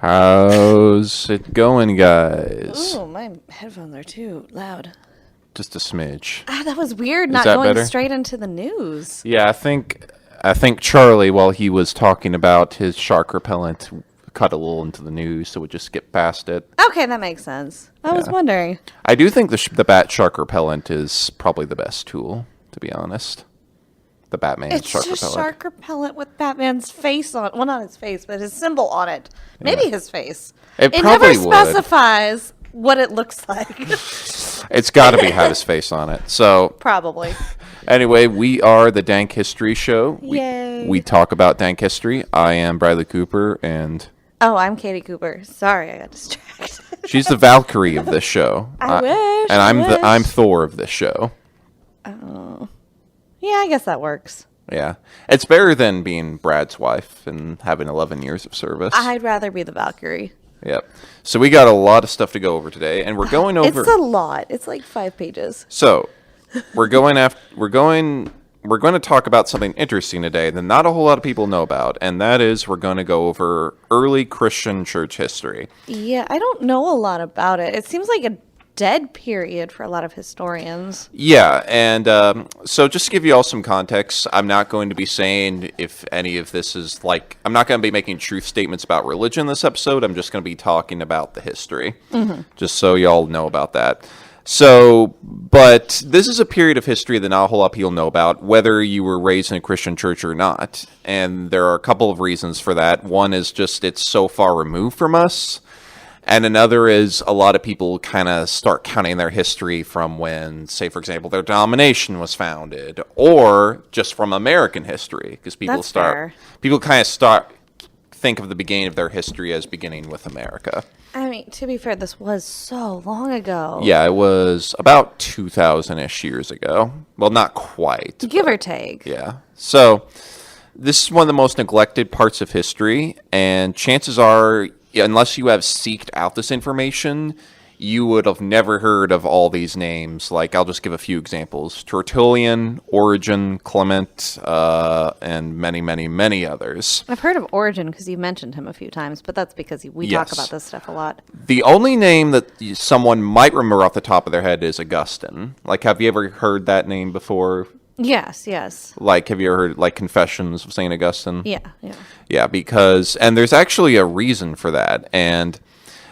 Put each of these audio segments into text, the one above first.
How's it going, guys? Ooh, my headphones are too loud. Just a smidge. That was weird, Is not that going better? straight into the news. Yeah, I think Charlie, while he was talking about his shark repellent, cut a little into the news, so we'll just skip past it. Okay, that makes sense. I was Yeah. wondering. I do think the bat shark repellent is probably the best tool, to be honest. The Batman It's shark just repellent. shark repellent with Batman's face on. Well, not his face, but his symbol on it. Maybe his face. It never probably would. specifies what it looks like. It's got to be have his face on it. So Probably. anyway, we are the Dank History Show. Yay. We talk about Dank history. I am Bradley Cooper, and Oh, I'm Katie Cooper. Sorry, I got distracted. she's the Valkyrie of this show. I wish, And I I'm wish. Thor of this show. Oh. Yeah, I guess that works. Yeah. It's better than being Brad's wife and having 11 years of service. I'd rather be the Valkyrie. Yep. So we got a lot of stuff to go over today, and we're going over. It's a lot. It's like 5 pages. So we're going to talk about something interesting today that not a whole lot of people know about, and that is we're going to go over early Christian church history. Yeah, I don't know a lot about it. It seems like a dead period for a lot of historians. Yeah, and so just to give you all some context, I'm not going to be saying if any of this is like, I'm not going to be making truth statements about religion this episode. I'm just going to be talking about the history, just so y'all know about that. So, but this is a period of history that not a whole lot of people know about, whether you were raised in a Christian church or not. And there are a couple of reasons for that. One is just it's so far removed from us. And another is a lot of people kind of start counting their history from when, say, for example, their denomination was founded, or just from American history, because That's fair. people kind of start think of the beginning of their history as beginning with America. I mean, to be fair, this was so long ago. Yeah, it was about 2,000-ish years ago. Well, not quite. Give or take. Yeah. So this is one of the most neglected parts of history, and chances are, unless you have seeked out this information, you would have never heard of all these names. Like, I'll just give a few examples. Tertullian, Origen, Clement, and many, many, many others. I've heard of Origen because you mentioned him a few times, but that's because we talk Yes. about this stuff a lot. The only name that someone might remember off the top of their head is Augustine. Like, have you ever heard that name before? Yes, yes. Like, have you ever heard, like, Confessions of St. Augustine? Yeah, yeah. Yeah, because, and there's actually a reason for that, and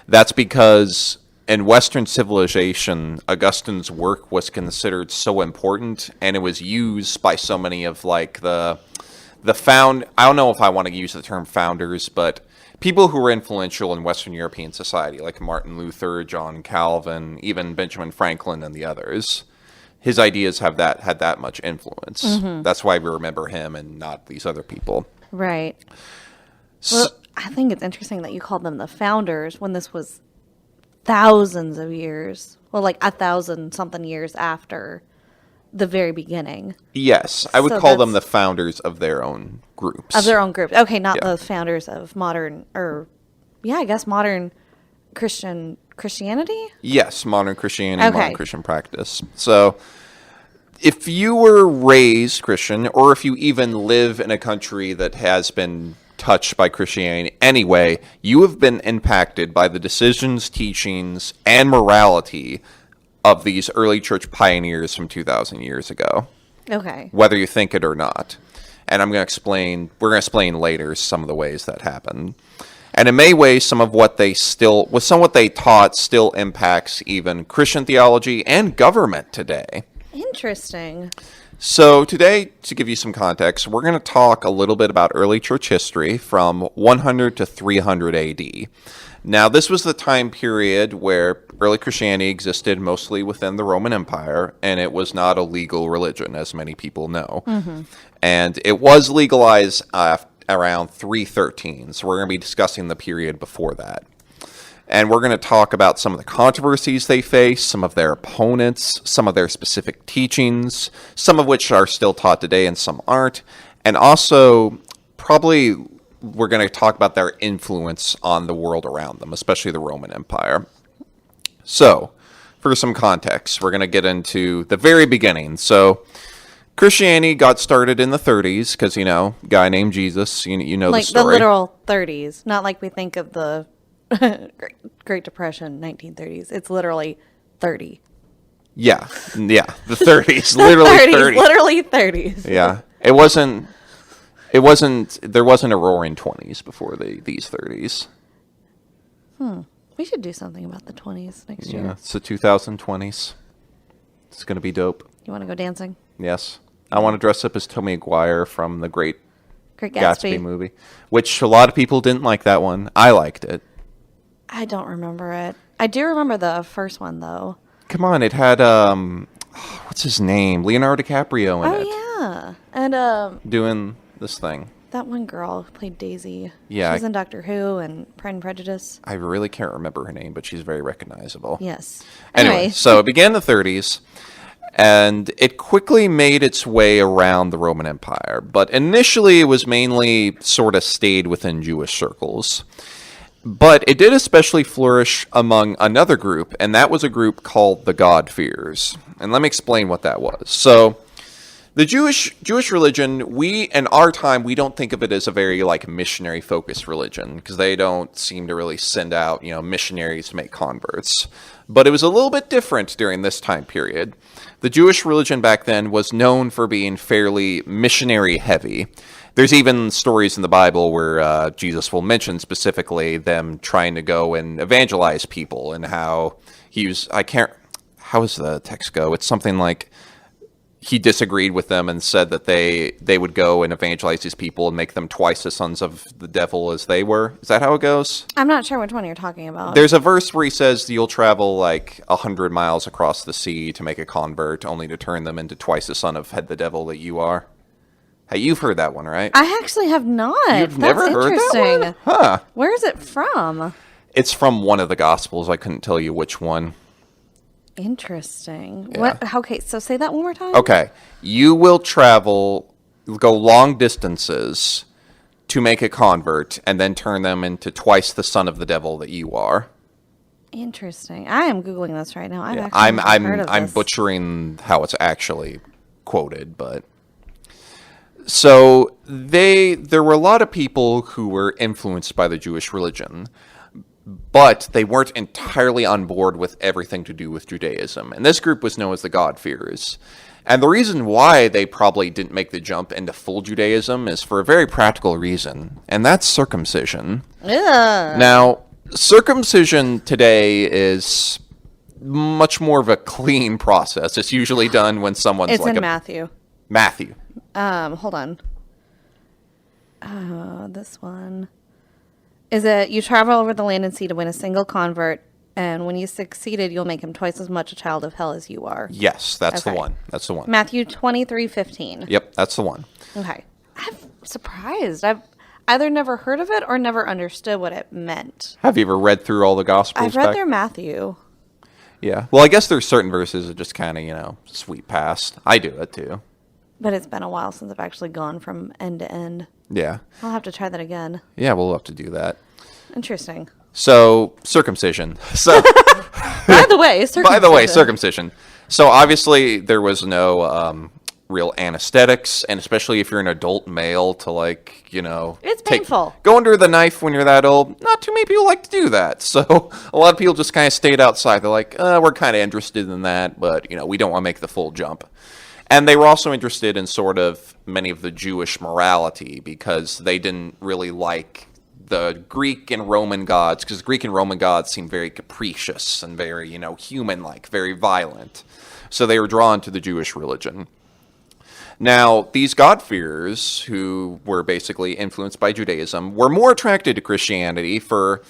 that's because in Western civilization, Augustine's work was considered so important, and it was used by so many of, like, I don't know if I want to use the term founders, but people who were influential in Western European society, like Martin Luther, John Calvin, even Benjamin Franklin, and the others. His ideas had that much influence. That's why we remember him and not these other people. Right. Well, I think it's interesting that you called them the founders when this was thousands of years. Well, like 1,000-something years after the very beginning. Yes, I would So call them the that's- founders of their own groups. Of their own group. Okay, not Yeah. the founders of modern, I guess modern Christianity? Yes, modern Christianity, Okay. modern Christian practice. So, if you were raised Christian, or if you even live in a country that has been touched by Christianity anyway, you have been impacted by the decisions, teachings, and morality of these early church pioneers from 2,000 years ago, Okay. whether you think it or not. And we're going to explain later some of the ways that happened. And in many ways, some of what they taught still impacts even Christian theology and government today. Interesting. So today, to give you some context, we're going to talk a little bit about early church history from 100 to 300 AD. Now, this was the time period where early Christianity existed mostly within the Roman Empire, and it was not a legal religion, as many people know. And it was legalized around 313, so we're going to be discussing the period before that. And we're going to talk about some of the controversies they faced, some of their opponents, some of their specific teachings, some of which are still taught today and some aren't. And also, probably, we're going to talk about their influence on the world around them, especially the Roman Empire. So, for some context, we're going to get into the very beginning. So, Christianity got started in the 30s because, guy named Jesus, you know Like the the story. literal 30s, not like we think of the Great Depression, 1930s. It's literally 30. Yeah, yeah, the 30s, literally 30s. Literally 30s. Yeah, it wasn't. There wasn't a roaring 20s before these 30s. We should do something about the 20s next Yeah, year. it's the 2020s. It's gonna be dope. You want to go dancing? Yes, I want to dress up as Tommy Maguire from the Great Great Gatsby Gatsby. movie, which a lot of people didn't like that one. I liked it. I don't remember it. I do remember the first one, though. Come on, it had what's his name? Leonardo DiCaprio in it, Yeah. And doing this thing. that one girl who played Daisy. Yeah, She's in Doctor Who and Pride and Prejudice. I really can't remember her name, but she's very recognizable. Yes. Anyway, so it began in the 30s, and it quickly made its way around the Roman Empire. But initially, it was mainly sort of stayed within Jewish circles. But it did especially flourish among another group, and that was a group called the God-fearers. And let me explain what that was. So, the Jewish religion, in our time, we don't think of it as a very missionary focused religion because they don't seem to really send out, missionaries to make converts. But it was a little bit different during this time period. The Jewish religion back then was known for being fairly missionary heavy. There's even stories in the Bible where Jesus will mention specifically them trying to go and evangelize people and how how does the text go? It's something like he disagreed with them and said that they would go and evangelize these people and make them twice the sons of the devil as they were. Is that how it goes? I'm not sure which one you're talking about. There's a verse where he says you'll travel 100 miles across the sea to make a convert, only to turn them into twice the son of the devil that you are. Hey, you've heard that one, right? I actually have not. You've never heard that one? Huh. Where is it from? It's from one of the Gospels. I couldn't tell you which one. Interesting. Yeah. What? Okay, so say that one more time. Okay. You will go long distances to make a convert and then turn them into twice the son of the devil that you are. Interesting. I am Googling this right now. I've Yeah, actually never heard of I'm this. butchering how it's actually quoted, but so there were a lot of people who were influenced by the Jewish religion, but they weren't entirely on board with everything to do with Judaism. And this group was known as the God-fearers. And the reason why they probably didn't make the jump into full Judaism is for a very practical reason, and that's circumcision. Ugh. Now, circumcision today is much more of a clean process. It's usually done when someone's It's in a Matthew. Matthew. Hold on. This one. Is it you travel over the land and sea to win a single convert, and when you succeeded, you'll make him twice as much a child of hell as you are. Yes, that's the Okay. one. That's the one. Matthew 23:15. Yep, that's the one. Okay. I'm surprised. I've either never heard of it or never understood what it meant. Have you ever read through all the Gospels? I've read through Matthew. Yeah. Well, I guess there's certain verses that just kind of, sweep past. I do it too. But it's been a while since I've actually gone from end to end. Yeah. I'll have to try that again. Yeah, we'll have to do that. Interesting. So, circumcision. So, By the way, circumcision. So, obviously, there was no real anesthetics, and especially if you're an adult male to It's painful. Go under the knife when you're that old. Not too many people like to do that. So, a lot of people just kind of stayed outside. They're like, we're kind of interested in that, but, we don't want to make the full jump. And they were also interested in sort of many of the Jewish morality because they didn't really like the Greek and Roman gods, because Greek and Roman gods seemed very capricious and very, human-like, very violent. So they were drawn to the Jewish religion. Now, these God-fearers, who were basically influenced by Judaism, were more attracted to Christianity for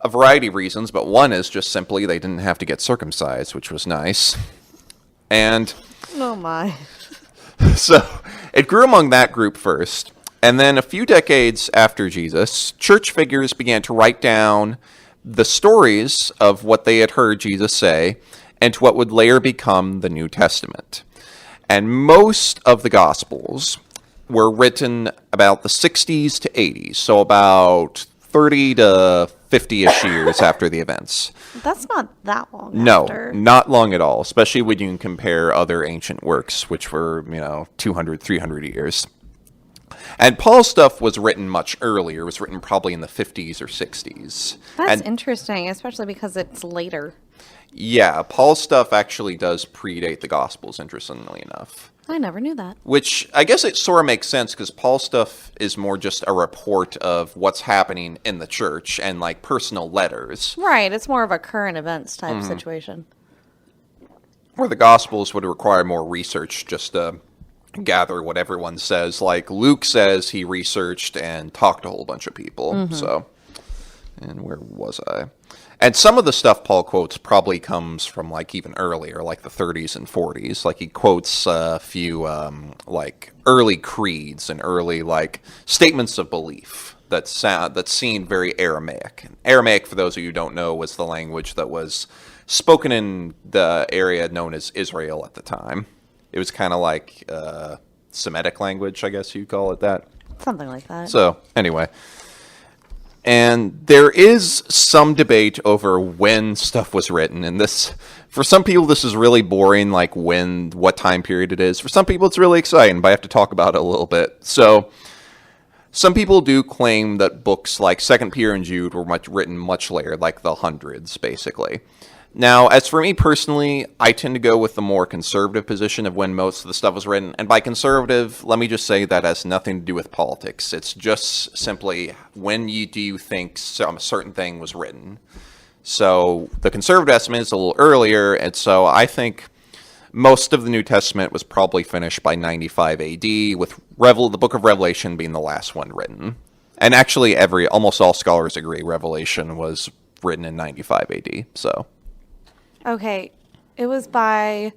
a variety of reasons, but one is just simply they didn't have to get circumcised, which was nice. And Oh my. so it grew among that group first. And then a few decades after Jesus, church figures began to write down the stories of what they had heard Jesus say into what would later become the New Testament. And most of the Gospels were written about the 60s to 80s, so about 30 to 50-ish years after the events. That's not that long No, after. not long at all, especially when you can compare other ancient works, which were, 200, 300 years. And Paul's stuff was written much earlier. It was written probably in the 50s or 60s. That's And interesting, especially because it's later. yeah, Paul's stuff actually does predate the Gospels, interestingly enough. I never knew that. Which I guess it sort of makes sense because Paul's stuff is more just a report of what's happening in the church and like personal letters. Right, it's more of a current events type situation. Where the Gospels would require more research just to gather what everyone says. Like Luke says he researched and talked to a whole bunch of people. So, and where was I? And some of the stuff Paul quotes probably comes from like even earlier, like the 30s and 40s. Like he quotes a few like early creeds and early like statements of belief that seem very Aramaic. And Aramaic, for those of you who don't know, was the language that was spoken in the area known as Israel at the time. It was kind of like Semitic language, I guess you'd call it that. Something like that. So anyway. And there is some debate over when stuff was written. And this, for some people, this is really boring, like what time period it is. For some people, it's really exciting, but I have to talk about it a little bit. So some people do claim that books like 2nd Peter and Jude were written much later, like the hundreds, basically. Now, as for me personally, I tend to go with the more conservative position of when most of the stuff was written. And by conservative, let me just say that has nothing to do with politics. It's just simply when do you think a certain thing was written. So the conservative estimate is a little earlier, and so I think most of the New Testament was probably finished by 95 AD, with the Book of Revelation being the last one written. And actually, almost all scholars agree Revelation was written in 95 AD. So. Okay, it was by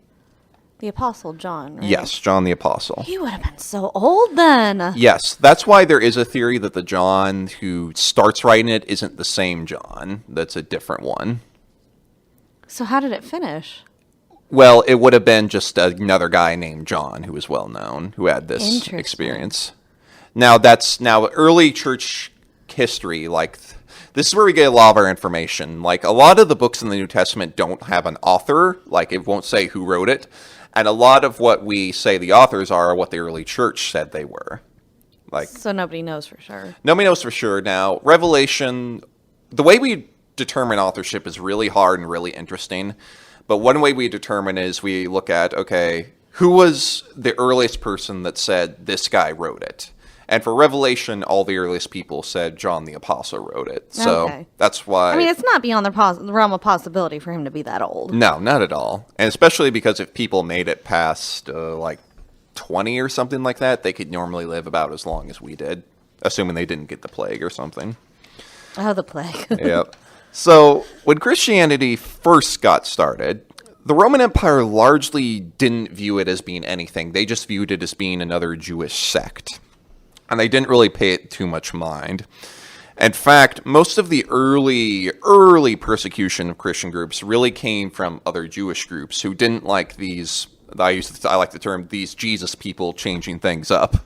the Apostle John, right? Yes, John the Apostle. He would have been so old then. Yes, that's why there is a theory that the John who starts writing it isn't the same John. That's a different one. So how did it finish? Well, it would have been just another guy named John who was well known, who had this experience. Now, early church history, like this is where we get a lot of our information. Like a lot of the books in the New Testament don't have an author, like it won't say who wrote it. And a lot of what we say the authors are what the early church said they were. So nobody knows for sure. Nobody knows for sure. Now, Revelation, the way we determine authorship is really hard and really interesting. But one way we determine is we look at, okay, who was the earliest person that said this guy wrote it? And for Revelation, all the earliest people said John the Apostle wrote it. So that's why. I mean, it's not beyond the realm of possibility for him to be that old. No, not at all. And especially because if people made it past like 20 or something like that, they could normally live about as long as we did, assuming they didn't get the plague or something. Oh, the plague. Yep. So when Christianity first got started, the Roman Empire largely didn't view it as being anything. They just viewed it as being another Jewish sect. And they didn't really pay it too much mind. In fact, most of the early persecution of Christian groups really came from other Jewish groups who didn't like these, I like the term, these Jesus people changing things up.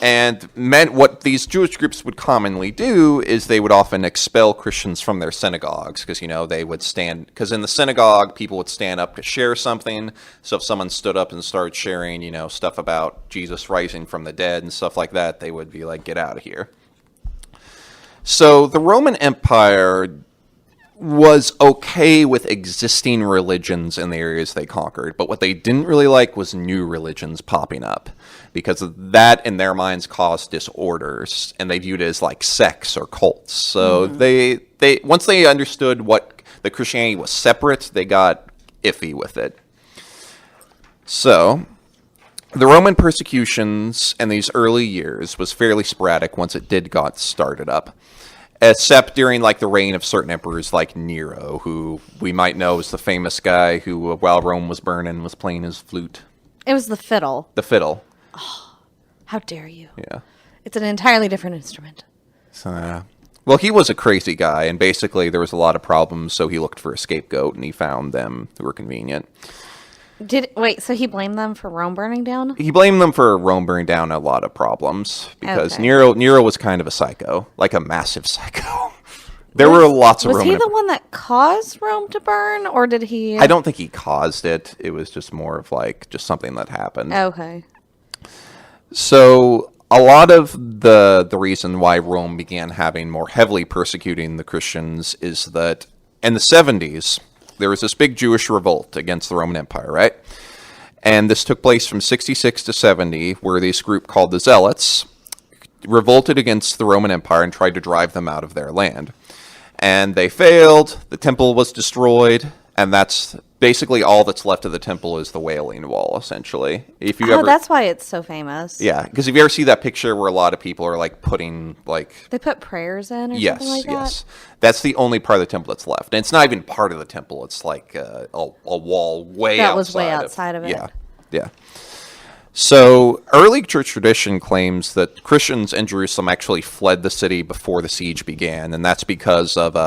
And meant what these Jewish groups would commonly do is they would often expel Christians from their synagogues because, they would because in the synagogue, people would stand up to share something. So if someone stood up and started sharing, stuff about Jesus rising from the dead and stuff like that, they would be like, get out of here. So the Roman Empire was okay with existing religions in the areas they conquered, but what they didn't really like was new religions popping up, because that, in their minds, caused disorders, and they viewed it as like sects or cults. So they once they understood what the Christianity was separate, they got iffy with it. So the Roman persecutions in these early years was fairly sporadic once it got started up. Except during the reign of certain emperors like Nero, who we might know is the famous guy who, while Rome was burning, was playing his flute. It was the fiddle. The fiddle. Oh, how dare you. Yeah. It's an entirely different instrument. So, well, he was a crazy guy, and basically there was a lot of problems, so he looked for a scapegoat, and he found them who were convenient. So he blamed them for Rome burning down? He blamed them for Rome burning down a lot of problems, because Nero was kind of a psycho, like a massive psycho. There were lots of Roman... Was he the one that caused Rome to burn, or did he... I don't think he caused it. It was just more of just something that happened. Okay. So a lot of the reason why Rome began having more heavily persecuting the Christians is that in the 70s, there was this big Jewish revolt against the Roman Empire, right? And this took place from 66 to 70, where this group called the Zealots revolted against the Roman Empire and tried to drive them out of their land. And they failed, the temple was destroyed, and that's basically all that's left of the temple is the Wailing Wall, essentially. If you that's why it's so famous. Yeah, because if you ever see that picture where a lot of people are like putting like They put prayers in or yes, something like that? yes, that's the only part of the temple that's left, and it's not even part of the temple. It's like a wall way That outside. was way outside of it. Yeah, yeah. So early church tradition claims that Christians in Jerusalem actually fled the city before the siege began, and that's because of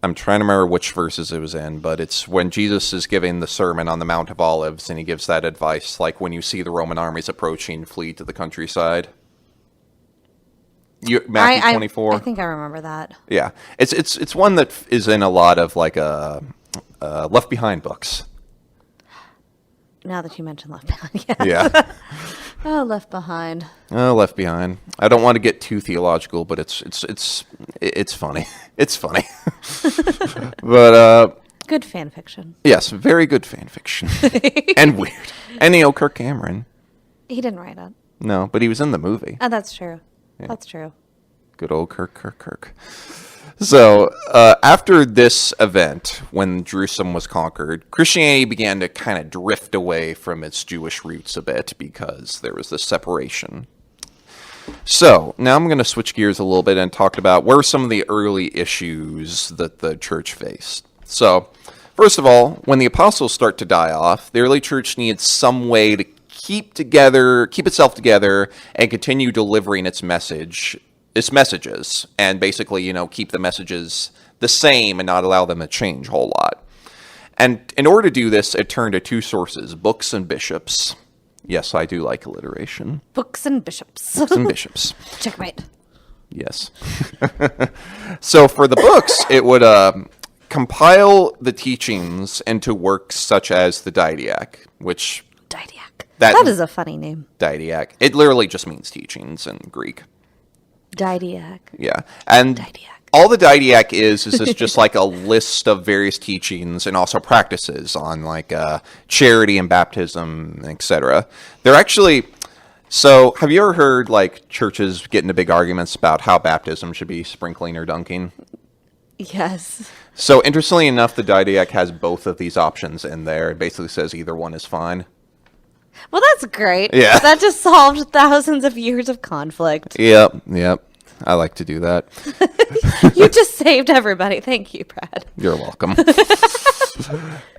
I'm trying to remember which verses it was in, but it's when Jesus is giving the sermon on the Mount of Olives, and he gives that advice, like when you see the Roman armies approaching, flee to the countryside. Matthew 24. I think I remember that. Yeah, it's one that is in a lot of like Left Behind books. Now that you mentioned Left Behind, yeah. Yeah. Oh, Left Behind. Oh, Left Behind. I don't want to get too theological, but it's funny. It's funny. But Good fan fiction. yes, very good fan fiction. And weird. And Kirk Cameron. He didn't write it. No, but he was in the movie. Oh, that's true. Yeah. That's true. Good old Kirk. So, after this event, when Jerusalem was conquered, Christianity began to kind of drift away from its Jewish roots a bit because there was this separation. So, now I'm going to switch gears a little bit and talk about what are some of the early issues that the church faced. So, first of all, when the apostles start to die off, the early church needs some way to keep itself together, and continue delivering its messages, and basically, keep the messages the same and not allow them to change a whole lot. And in order to do this, it turned to two sources, books and bishops. Yes, I do like alliteration. Books and bishops. Books and bishops. Checkmate. Yes. So for the books, it would compile the teachings into works such as the Didache, which... Didache. That is a funny name. Didache. It literally just means teachings in Greek. Didache. Yeah. And Didache. all the Didache is this just like a list of various teachings and also practices on like charity and baptism, etc. They're actually... So, have you ever heard like churches get into big arguments about how baptism should be sprinkling or dunking? Yes. So, interestingly enough, the Didache has both of these options in there. It basically says either one is fine. Well, that's great. Yeah. That just solved thousands of years of conflict. Yep. I like to do that. You just saved everybody. Thank you, Brad. You're welcome.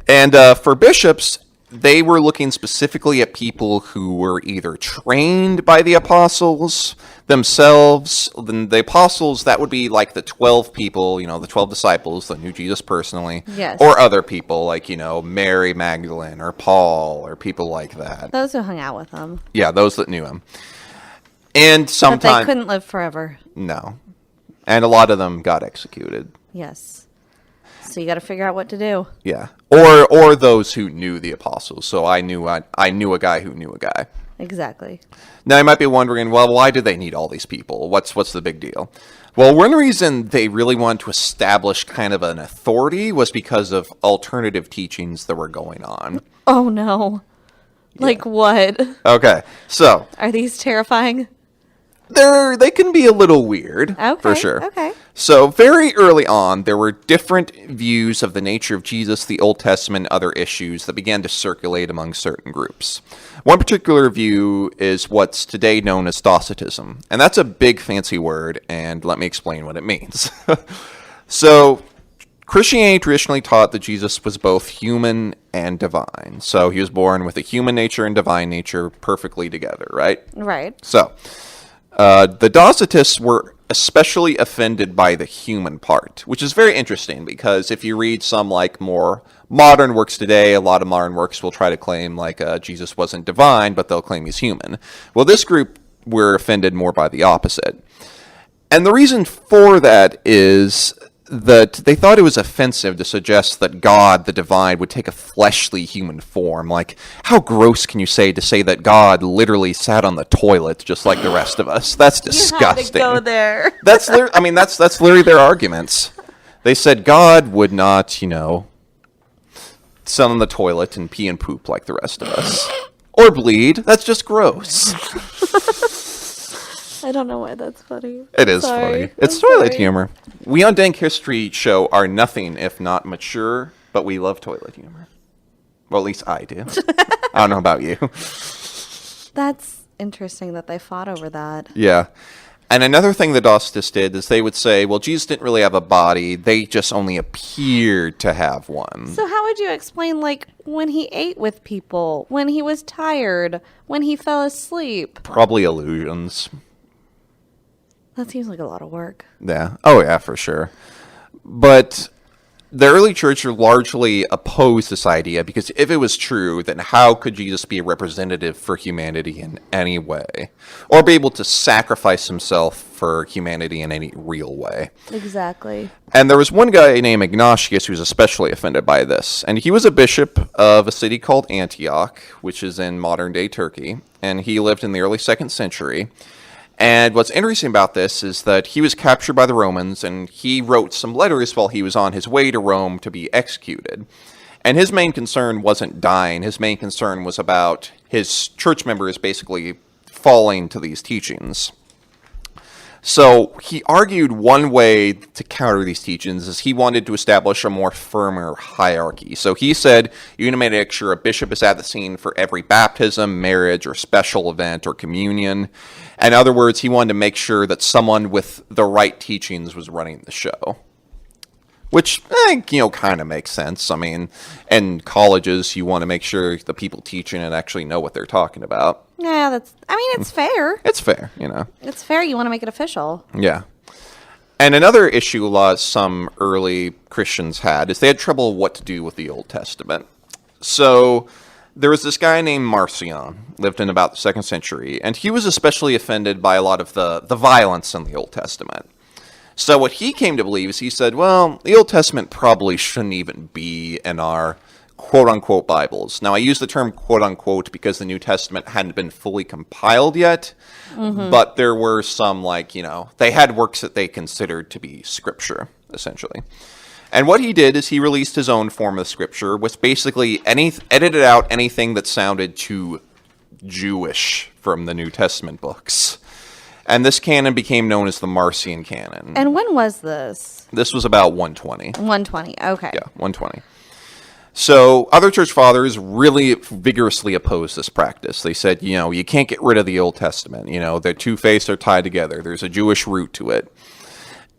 And for bishops, they were looking specifically at people who were either trained by the apostles themselves. Then the apostles, that would be like the 12 people, the 12 disciples that knew Jesus personally. Yes. Or other people like, Mary Magdalene or Paul or people like that. Those who hung out with him. Yeah, those that knew him. And But sometimes... they couldn't live forever. No. And a lot of them got executed. Yes. So you got to figure out what to do. Yeah. Or those who knew the apostles. So I knew a guy who knew a guy. Exactly. Now you might be wondering, well, why do they need all these people? What's the big deal? Well, one reason they really wanted to establish kind of an authority was because of alternative teachings that were going on. Oh no. Like what? Okay. So, Are these terrifying? they can be a little weird, Okay. for sure. Okay. So very early on, there were different views of the nature of Jesus, the Old Testament, and other issues that began to circulate among certain groups. One particular view is what's today known as Docetism, and that's a big fancy word, and let me explain what it means. So, Christianity traditionally taught that Jesus was both human and divine. So he was born with a human nature and divine nature perfectly together, right? Right. So, the Docetists were especially offended by the human part, which is very interesting because if you read some like more modern works today, a lot of modern works will try to claim like Jesus wasn't divine, but they'll claim he's human. Well, this group were offended more by the opposite. And the reason for that is that they thought it was offensive to suggest that God, the divine, would take a fleshly human form. Like, how gross can you say to say that God literally sat on the toilet just like the rest of us? That's disgusting. You had to go there. That's literally their arguments. They said God would not, sit on the toilet and pee and poop like the rest of us. Or bleed. That's just gross. I don't know why that's funny. It is funny. It's toilet humor. We on Dank History Show are nothing if not mature, but we love toilet humor. Well, at least I do. I don't know about you. That's interesting that they fought over that. Yeah. And another thing the Gnostics did is they would say, well, Jesus didn't really have a body. They just only appeared to have one. So how would you explain, like, when he ate with people, when he was tired, when he fell asleep? Probably illusions. That seems like a lot of work. Yeah. Oh, yeah, for sure. But the early church largely opposed this idea because if it was true, then how could Jesus be a representative for humanity in any way? Or be able to sacrifice himself for humanity in any real way? Exactly. And there was one guy named Ignatius who was especially offended by this. And he was a bishop of a city called Antioch, which is in modern-day Turkey. And he lived in the early 2nd century. And what's interesting about this is that he was captured by the Romans, and he wrote some letters while he was on his way to Rome to be executed. And his main concern wasn't dying. His main concern was about his church members basically falling to these teachings. So he argued one way to counter these teachings is he wanted to establish a more firmer hierarchy. So he said, you're going to make sure a bishop is at the scene for every baptism, marriage, or special event, or communion. In other words, he wanted to make sure that someone with the right teachings was running the show. Which, kind of makes sense. I mean, in colleges, you want to make sure the people teaching it actually know what they're talking about. Yeah, it's fair. It's fair, It's fair. You want to make it official. Yeah. And another issue some early Christians had is they had trouble what to do with the Old Testament. So there was this guy named Marcion, lived in about the 2nd century, and he was especially offended by a lot of the violence in the Old Testament. So what he came to believe is he said, well, the Old Testament probably shouldn't even be in our quote-unquote Bibles. Now, I use the term quote-unquote because the New Testament hadn't been fully compiled yet, but there were some, they had works that they considered to be scripture, essentially. And what he did is he released his own form of scripture, which basically edited out anything that sounded too Jewish from the New Testament books. And this canon became known as the Marcion canon. And when was this? This was about 120. 120, okay. Yeah, 120. So other church fathers really vigorously opposed this practice. They said, you can't get rid of the Old Testament. The two faiths are tied together. There's a Jewish root to it.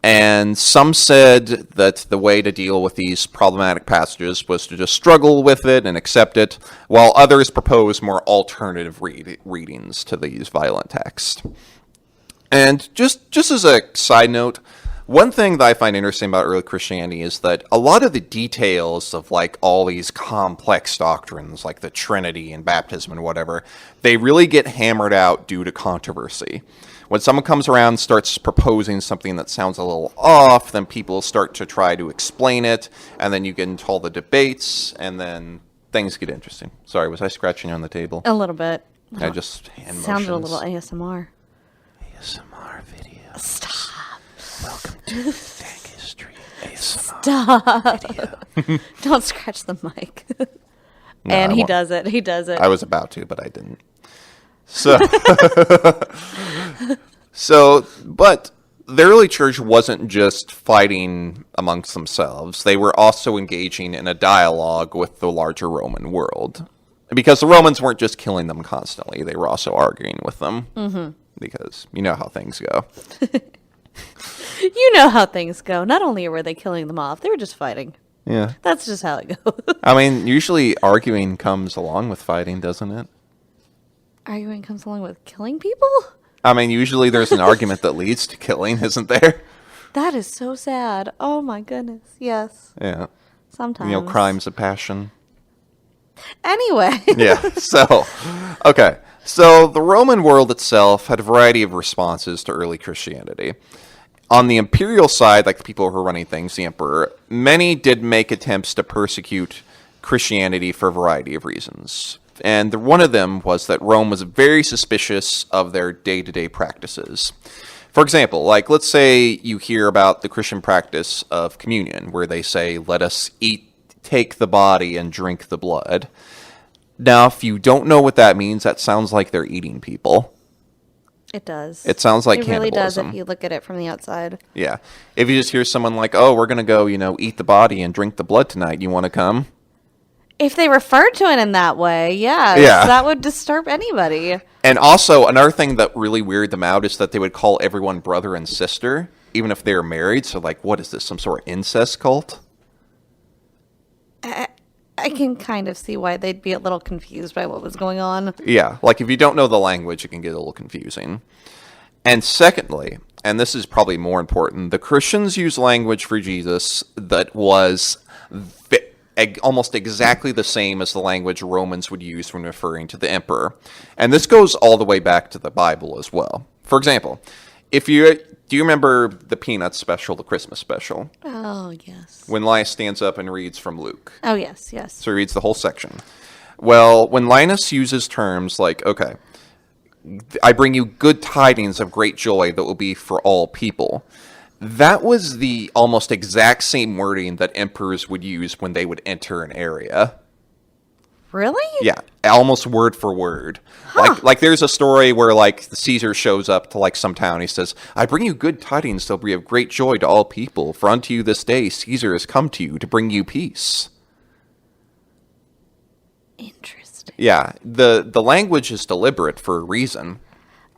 And some said that the way to deal with these problematic passages was to just struggle with it and accept it, while others proposed more alternative readings to these violent texts. And just as a side note, one thing that I find interesting about early Christianity is that a lot of the details of all these complex doctrines, like the Trinity and baptism and whatever, they really get hammered out due to controversy. When someone comes around and starts proposing something that sounds a little off, then people start to try to explain it, and then you get into all the debates, and then things get interesting. Sorry, was I scratching on the table? A little bit. I just hand Sounded motions. a little ASMR. ASMR video. Stop. Welcome to Dank History ASMR Stop. video. Don't scratch the mic. No, and I he won't. does it. He does it. I was about to, but I didn't. But the early church wasn't just fighting amongst themselves. They were also engaging in a dialogue with the larger Roman world. Because the Romans weren't just killing them constantly. They were also arguing with them. Mm-hmm. Because you know how things go. You know how things go. Not only were they killing them off, they were just fighting. Yeah. That's just how it goes. I mean, usually arguing comes along with fighting, doesn't it? Arguing comes along with killing people? I mean, usually there's an argument that leads to killing, isn't there? That is so sad. Oh my goodness. Yes. Yeah. Sometimes. Crimes of passion. Anyway. Yeah. Okay. So the Roman world itself had a variety of responses to early Christianity. On the imperial side, like the people who are running things, the emperor, many did make attempts to persecute Christianity for a variety of reasons. And one of them was that Rome was very suspicious of their day-to-day practices. For example, like let's say you hear about the Christian practice of communion, where they say, let us take the body and drink the blood. Now, if you don't know what that means, that sounds like they're eating people. It does. It sounds like cannibalism. It really does cannibalism. if you look at it from the outside. Yeah. If you just hear someone like, oh, we're going to go, eat the body and drink the blood tonight, you want to come? If they referred to it in that way, yeah. That would disturb anybody. And also, another thing that really weirded them out is that they would call everyone brother and sister, even if they were married. So, like, what is this, some sort of incest cult? I can kind of see why they'd be a little confused by what was going on. Yeah, like if you don't know the language, it can get a little confusing. And secondly, and this is probably more important, the Christians used language for Jesus that was almost exactly the same as the language Romans would use when referring to the emperor. And this goes all the way back to the Bible as well. For example, do you remember the Peanuts special, the Christmas special? Oh, yes. When Linus stands up and reads from Luke. Oh, yes, yes. So he reads the whole section. Well, when Linus uses terms like, okay, I bring you good tidings of great joy that will be for all people, that was the almost exact same wording that emperors would use when they would enter an area. Really? Yeah, almost word for word. Huh. Like there's a story where like Caesar shows up to like some town. He says, "I bring you good tidings that will be of great joy to all people. For unto you this day Caesar has come to you to bring you peace." Interesting. Yeah, the language is deliberate for a reason.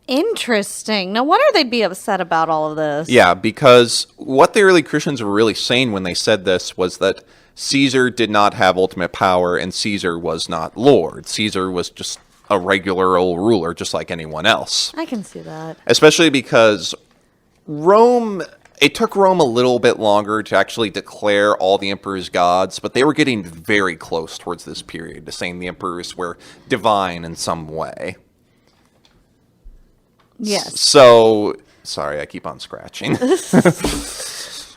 Interesting. No wonder they'd be upset about all of this. Yeah, because what the early Christians were really saying when they said this was that Caesar did not have ultimate power, and Caesar was not Lord. Caesar was just a regular old ruler, just like anyone else. I can see that. Especially because it took Rome a little bit longer to actually declare all the emperors gods, but they were getting very close towards this period to saying the emperors were divine in some way. Yes. So, sorry, I keep on scratching.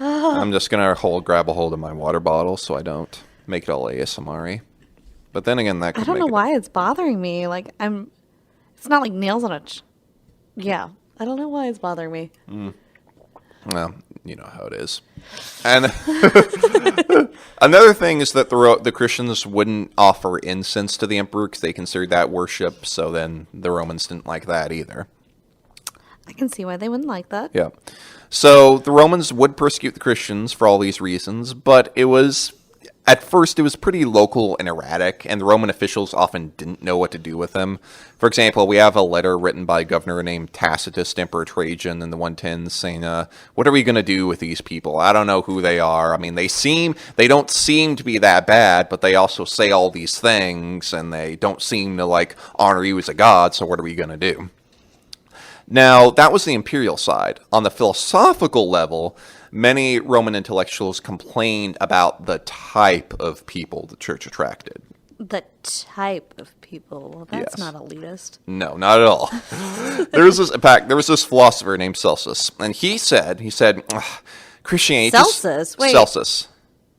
I'm just going to grab a hold of my water bottle so I don't make it all ASMR-y. But then again, that could I don't know why it's bothering me. Like, it's not like nails on a... Yeah. I don't know why it's bothering me. Well, you know how it is. And another thing is that the Christians wouldn't offer incense to the emperor because they considered that worship, so then the Romans didn't like that either. I can see why they wouldn't like that. Yeah. So the Romans would persecute the Christians for all these reasons, but at first it was pretty local and erratic, and the Roman officials often didn't know what to do with them. For example, we have a letter written by a governor named Tacitus to Emperor Trajan in the 110s saying, what are we going to do with these people? I don't know who they are. I mean, they don't seem to be that bad, but they also say all these things, and they don't seem to, honor you as a god, so what are we going to do? Now, that was the imperial side. On the philosophical level, many Roman intellectuals complained about the type of people the church attracted. The type of people? Well, that's Yes. not elitist. No, not at all. There was this philosopher named Celsus, and he said, Christianity... Celsus? Wait. Celsus.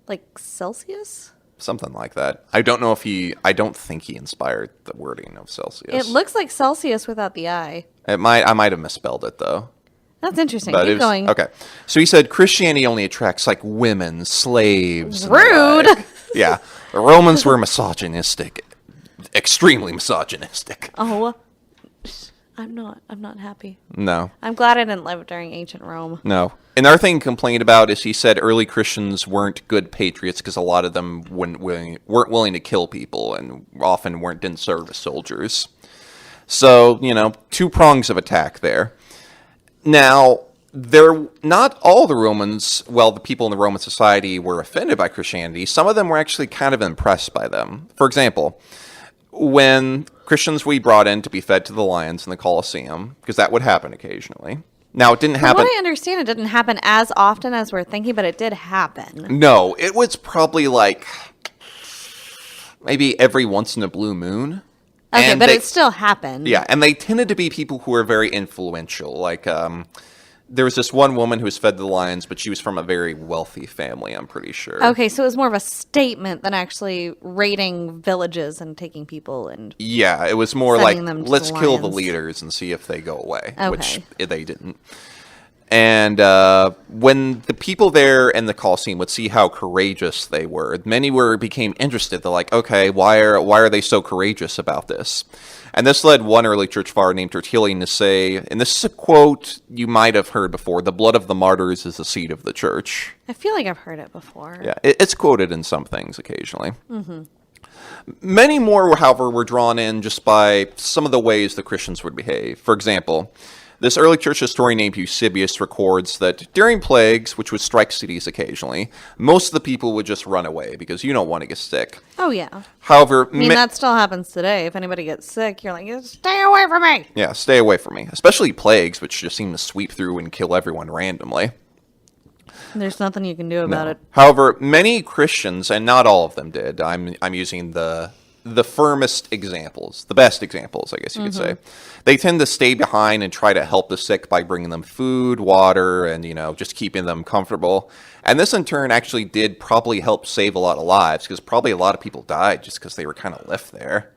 Like Celsius? Something like that. I don't think he inspired the wording of Celsius. It looks like Celsius without the I. I might have misspelled it, though. That's interesting. But Keep going. Okay. So he said Christianity only attracts women, slaves. Rude. Yeah. The Romans were misogynistic. Extremely misogynistic. Oh, I'm not happy. No. I'm glad I didn't live during ancient Rome. No. Another thing he complained about is he said early Christians weren't good patriots because a lot of them weren't willing to kill people and often didn't serve as soldiers. So, two prongs of attack there. Now, not all the Romans, the people in the Roman society were offended by Christianity. Some of them were actually kind of impressed by them. For example, when Christians we brought in to be fed to the lions in the Colosseum, because that would happen occasionally. Now, it didn't happen. From what I understand, it didn't happen as often as we're thinking, but it did happen. No, it was probably maybe every once in a blue moon. Okay, And but it still happened. Yeah, and they tended to be people who were very influential. there was this one woman who was fed to the lions, but she was from a very wealthy family, I'm pretty sure. Okay, so it was more of a statement than actually raiding villages and taking people and Yeah, it was more like, sending them to let's the kill the lions. leaders and see if they go away, Okay. which they didn't. And when the people there in the Colosseum would see how courageous they were, many became interested. They're like, okay, why are they so courageous about this? And this led one early church father named Tertullian to say, and this is a quote you might have heard before, the blood of the martyrs is the seed of the church. I feel like I've heard it before. Yeah, it's quoted in some things occasionally. Mm-hmm. Many more, however, were drawn in just by some of the ways the Christians would behave. For example, this early church historian named Eusebius records that during plagues, which would strike cities occasionally, most of the people would just run away because you don't want to get sick. Oh, yeah. However, I mean, that still happens today. If anybody gets sick, you're like, stay away from me. yeah, stay away from me. Especially plagues, which just seem to sweep through and kill everyone randomly. There's nothing you can do about it. However, many Christians, and not all of them did, I'm using the firmest examples, the best examples, I guess you could say. They tend to stay behind and try to help the sick by bringing them food, water, and, just keeping them comfortable. And this, in turn, actually did probably help save a lot of lives, because probably a lot of people died just because they were kind of left there.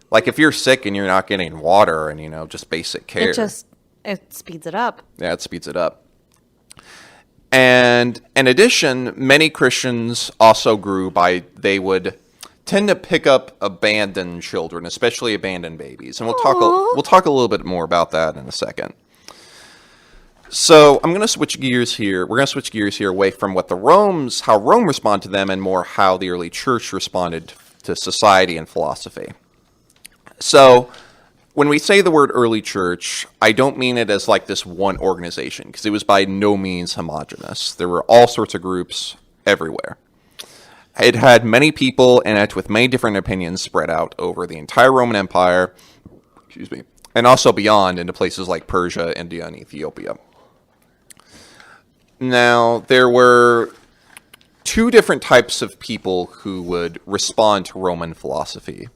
Like, if you're sick and you're not getting water and, just basic care. It speeds it up. Yeah, it speeds it up. And in addition, many Christians also grew by, they would tend to pick up abandoned children, especially abandoned babies. And we'll talk a little bit more about that in a second. So I'm going to switch gears here. We're going to switch gears here away from how Rome responded to them, and more how the early church responded to society and philosophy. So when we say the word early church, I don't mean it as like this one organization, because it was by no means homogenous. There were all sorts of groups everywhere. It had many people in it with many different opinions spread out over the entire Roman Empire, and also beyond into places like Persia, India, and Ethiopia. Now, there were two different types of people who would respond to Roman philosophy.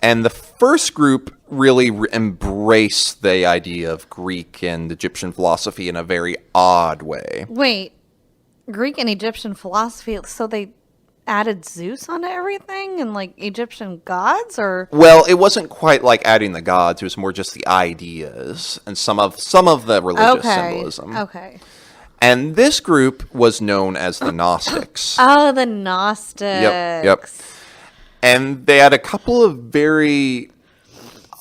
And the first group really embraced the idea of Greek and Egyptian philosophy in a very odd way. Wait, Greek and Egyptian philosophy, so they added Zeus onto everything and like Egyptian gods, or? Well, it wasn't quite like adding the gods. It was more just the ideas and some of the religious symbolism. Okay. And this group was known as the Gnostics. Oh, the Gnostics. Yep. And they had a couple of very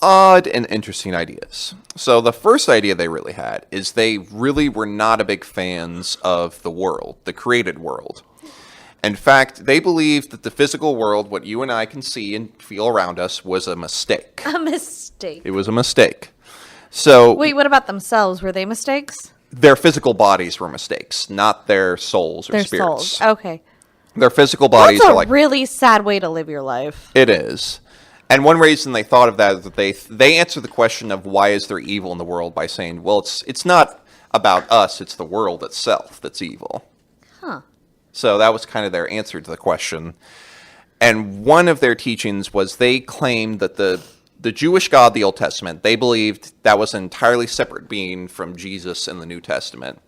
odd and interesting ideas. So the first idea they really had is they really were not a big fans of the world, the created world. In fact, they believed that the physical world, what you and I can see and feel around us, was a mistake. A mistake. It was a mistake. So wait, what about themselves? Were they mistakes? Their physical bodies were mistakes, not their souls or Their spirits. souls. Okay. Their physical bodies That's are like... a really sad way to live your life. It is. And one reason they thought of that is that they answer the question of why is there evil in the world by saying, well, it's not about us, it's the world itself that's evil. Huh. So that was kind of their answer to the question. And one of their teachings was they claimed that the Jewish God, the Old Testament, they believed that was an entirely separate being from Jesus in the New Testament.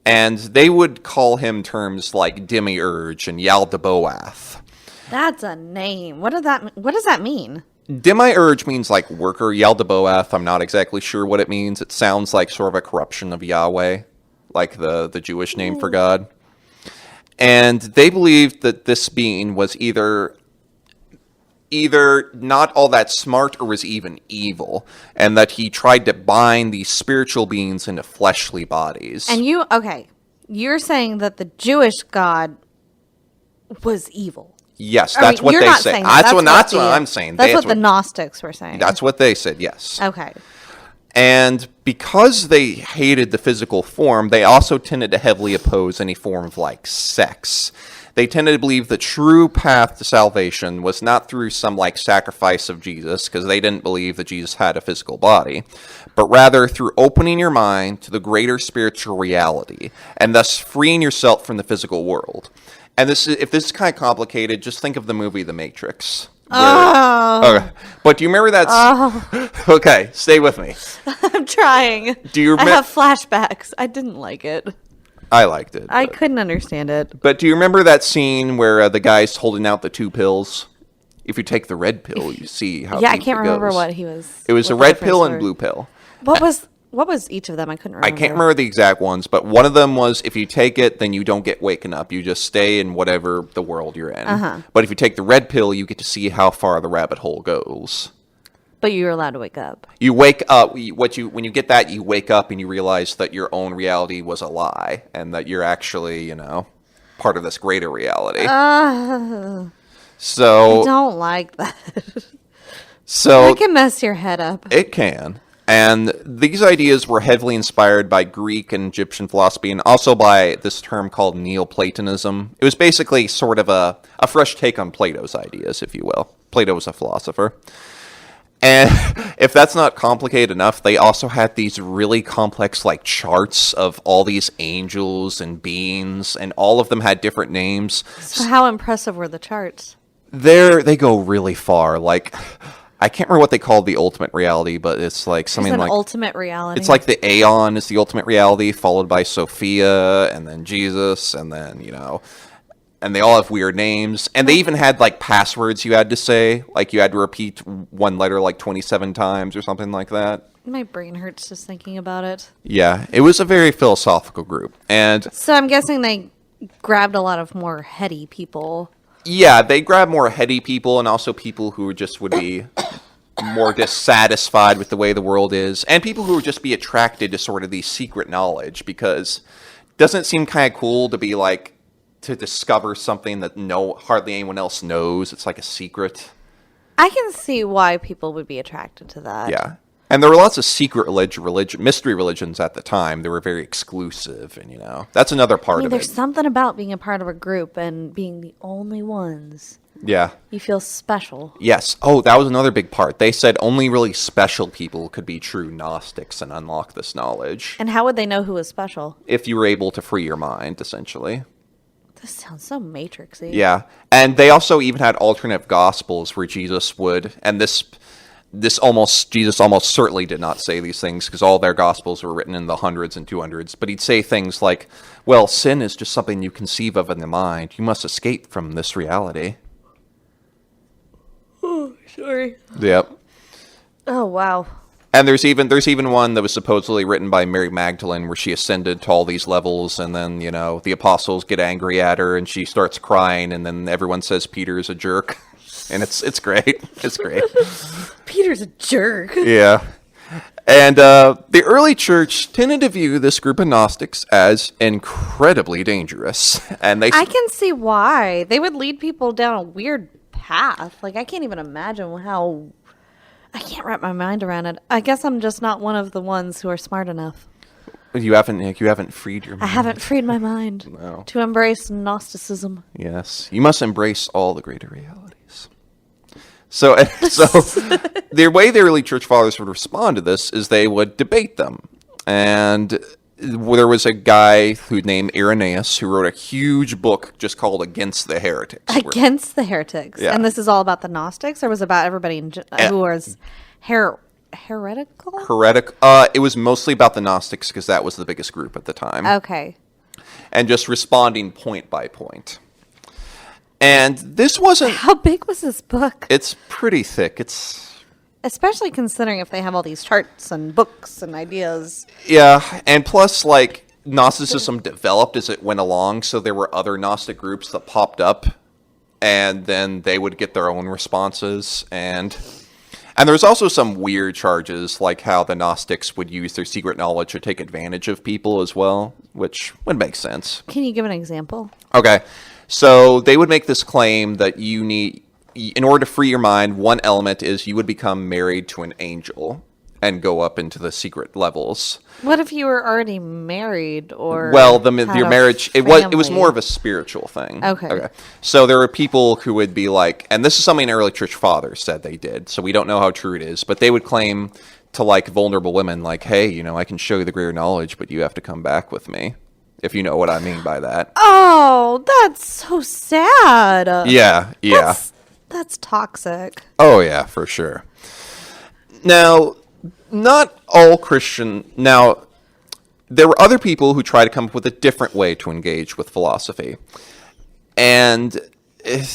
And they would call him terms like demiurge and Yaldabaoth. That's a name. What does that mean? Demiurge means like worker. Yaldabaoth, I'm not exactly sure what it means. It sounds like sort of a corruption of Yahweh, like the Jewish name for God. And they believed that this being was either not all that smart or was even evil, and that he tried to bind these spiritual beings into fleshly bodies. And you're saying that the Jewish God was evil. Yes, that's what they say. That's what I'm saying. That's what the Gnostics were saying. That's what they said, yes. Okay. And because they hated the physical form, they also tended to heavily oppose any form of like sex. They tended to believe the true path to salvation was not through some like sacrifice of Jesus, because they didn't believe that Jesus had a physical body, but rather through opening your mind to the greater spiritual reality, and thus freeing yourself from the physical world. And if this is kind of complicated, just think of the movie The Matrix. Okay. But do you remember that? Okay, stay with me. I'm trying. Do you I remember? have flashbacks. I didn't like it. I liked it. I couldn't understand it. But do you remember that scene where the guy's holding out the 2 pills? If you take the red pill, you see how Yeah, I deep can't it remember goes. what he was. It was what a the red difference pill and were. blue pill. What was each of them? I couldn't remember. I can't remember the exact ones, but one of them was if you take it, then you don't get waken up. You just stay in whatever the world you're in. But if you take the red pill, you get to see how far the rabbit hole goes. But you're allowed to wake up. You wake up. When you get that, you wake up and you realize that your own reality was a lie, and that you're actually, part of this greater reality. So I don't like that. So It can mess your head up. it can. And these ideas were heavily inspired by Greek and Egyptian philosophy, and also by this term called Neoplatonism. It was basically sort of a fresh take on Plato's ideas, if you will. Plato was a philosopher. And if that's not complicated enough, they also had these really complex charts of all these angels and beings, and all of them had different names. So how impressive were the charts? They go really far. I can't remember what they called the ultimate reality, but it's like something There's an like ultimate reality. it's like the Aeon is the ultimate reality, followed by Sophia, and then Jesus, and then and they all have weird names, and they even had passwords you had to say, you had to repeat one letter 27 times or something like that. My brain hurts just thinking about it. Yeah, it was a very philosophical group, and So I'm guessing they grabbed a lot of more heady people. yeah, they grab more heady people, and also people who just would be more dissatisfied with the way the world is, and people who would just be attracted to sort of the secret knowledge, because doesn't it seem kind of cool to be to discover something that hardly anyone else knows? It's like a secret. I can see why people would be attracted to that. Yeah. And there were lots of secret mystery religions at the time. They were very exclusive, and that's another part of there's it. something about being a part of a group and being the only ones. Yeah. You feel special. Yes. Oh, that was another big part. They said only really special people could be true Gnostics and unlock this knowledge. And how would they know who was special? If you were able to free your mind, essentially. This sounds so matrixy. Yeah. And they also even had alternate gospels where Jesus would, and Jesus almost certainly did not say these things, because all their gospels were written in the hundreds and 200s, but he'd say things like, well, sin is just something you conceive of in the mind. You must escape from this reality. Oh, sorry. Yep. Oh, wow. And there's even one that was supposedly written by Mary Magdalene where she ascended to all these levels, and then, the apostles get angry at her and she starts crying, and then everyone says Peter's a jerk. And it's great. It's great. Peter's a jerk. Yeah. And the early church tended to view this group of Gnostics as incredibly dangerous. And I can see why. They would lead people down a weird path. I can't even imagine how... I can't wrap my mind around it. I guess I'm just not one of the ones who are smart enough. You haven't freed your mind. I haven't freed my mind to embrace Gnosticism. Yes. You must embrace all the greater realities. So the way the early church fathers would respond to this is they would debate them. And there was a guy named Irenaeus who wrote a huge book just called Against the Heretics. Against the Heretics. Yeah. And this is all about the Gnostics, or was it about everybody who was heretical? It was mostly about the Gnostics, because that was the biggest group at the time. Okay. And just responding point by point. And this wasn't... How big was this book? It's pretty thick. Especially considering if they have all these charts and books and ideas. Yeah, and plus, Gnosticism developed as it went along, so there were other Gnostic groups that popped up, and then they would get their own responses, and there was also some weird charges, like how the Gnostics would use their secret knowledge to take advantage of people as well, which would make sense. Can you give an example? Okay, so they would make this claim that in order to free your mind, one element is you would become married to an angel and go up into the secret levels. What if you were already married or your marriage, it was more of a spiritual thing. Okay. So there were people who would be and this is something early church fathers said they did, so we don't know how true it is, but they would claim to vulnerable women, hey, I can show you the greater knowledge, but you have to come back with me. If you know what I mean by that. Oh, that's so sad. Yeah. That's toxic. Oh, yeah, for sure. Now, not all Christian... Now, there were other people who tried to come up with a different way to engage with philosophy. And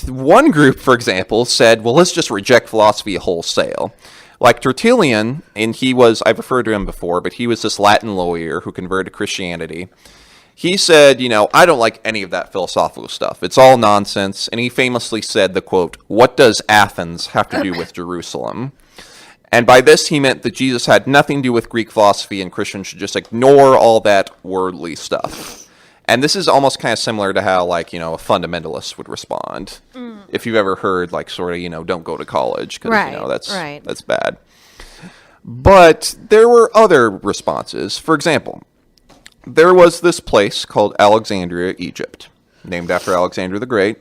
one group, for example, said, well, let's just reject philosophy wholesale. Like Tertullian, and I've referred to him before, but he was this Latin lawyer who converted to Christianity. He said, I don't like any of that philosophical stuff. It's all nonsense. And he famously said the quote, what does Athens have to do with Jerusalem? And by this, he meant that Jesus had nothing to do with Greek philosophy and Christians should just ignore all that worldly stuff. And this is almost kind of similar to how, a fundamentalist would respond. If you've ever heard, don't go to college because, that's bad. But there were other responses. For example, there was this place called Alexandria, Egypt, named after Alexander the Great.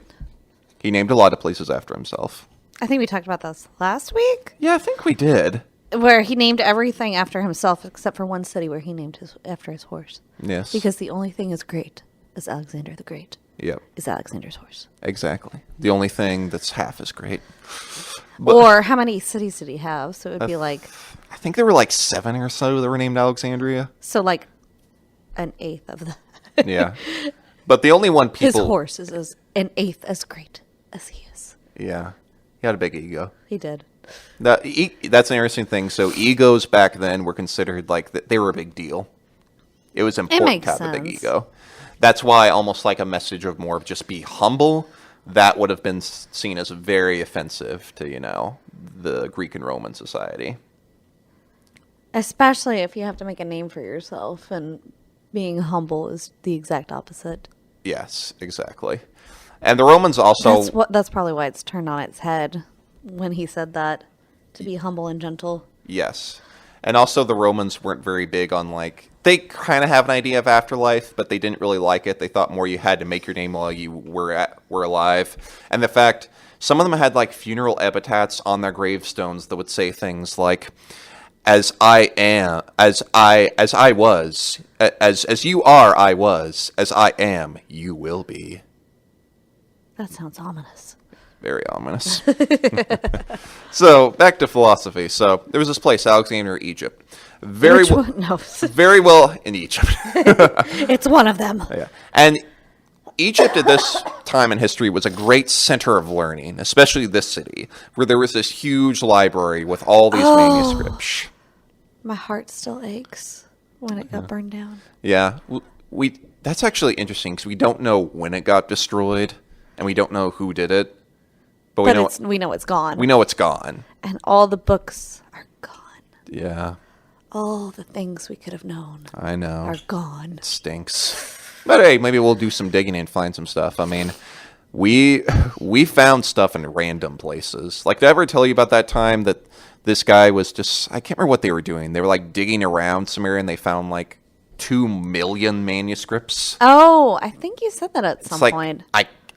He named a lot of places after himself. I think we talked about this last week. Yeah, I think we did. Where he named everything after himself except for one city where he named after his horse. Yes. Because the only thing is great is Alexander the Great. Yep. Is Alexander's horse. Exactly. The only thing that's half as great. But or how many cities did he have? So it would be like... I think there were 7 or so that were named Alexandria. So an eighth of the... Yeah. But the only one people... His horse is an eighth as great as he is. Yeah. He had a big ego. He did. That's an interesting thing. So egos back then were considered they were a big deal. It was important to have a big ego. That's why almost like a message of more of just be humble, that would have been seen as very offensive to, the Greek and Roman society. Especially if you have to make a name for yourself, and being humble is the exact opposite. Yes, exactly. And the Romans also... That's probably why it's turned on its head when he said that, to be humble and gentle. Yes. And also the Romans weren't very big on they kind of have an idea of afterlife, but they didn't really like it. They thought more you had to make your name while you were alive. And the fact, some of them had funeral epitaphs on their gravestones that would say things like, as I am, as I was, as you are, I was, as I am, you will be. That sounds ominous. Very ominous. So, back to philosophy. So, there was this place, Alexandria, Egypt. Very well in Egypt. It's one of them. Yeah. And Egypt at this time in history was a great center of learning, especially this city, where there was this huge library with all these manuscripts. My heart still aches when it got burned down. Yeah. That's actually interesting because we don't know when it got destroyed, and we don't know who did it. But we know it's gone. We know it's gone. And all the books are gone. Yeah. All the things we could have known. I know. Are gone. It stinks. But hey, maybe we'll do some digging and find some stuff. I mean, we found stuff in random places. Did I ever tell you about that time that this guy was I can't remember what they were doing. They were digging around somewhere and they found 2 million manuscripts. Oh, I think you said that at some point.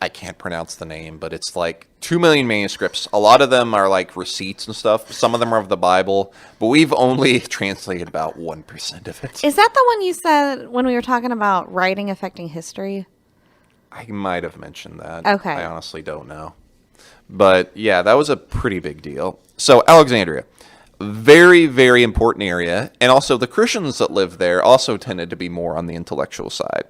I can't pronounce the name, but it's 2 million manuscripts. A lot of them are receipts and stuff. Some of them are of the Bible, but we've only translated about 1% of it. Is that the one you said when we were talking about writing affecting history? I might have mentioned that. Okay. I honestly don't know. But yeah, that was a pretty big deal. So Alexandria, very, very important area. And also the Christians that lived there also tended to be more on the intellectual side.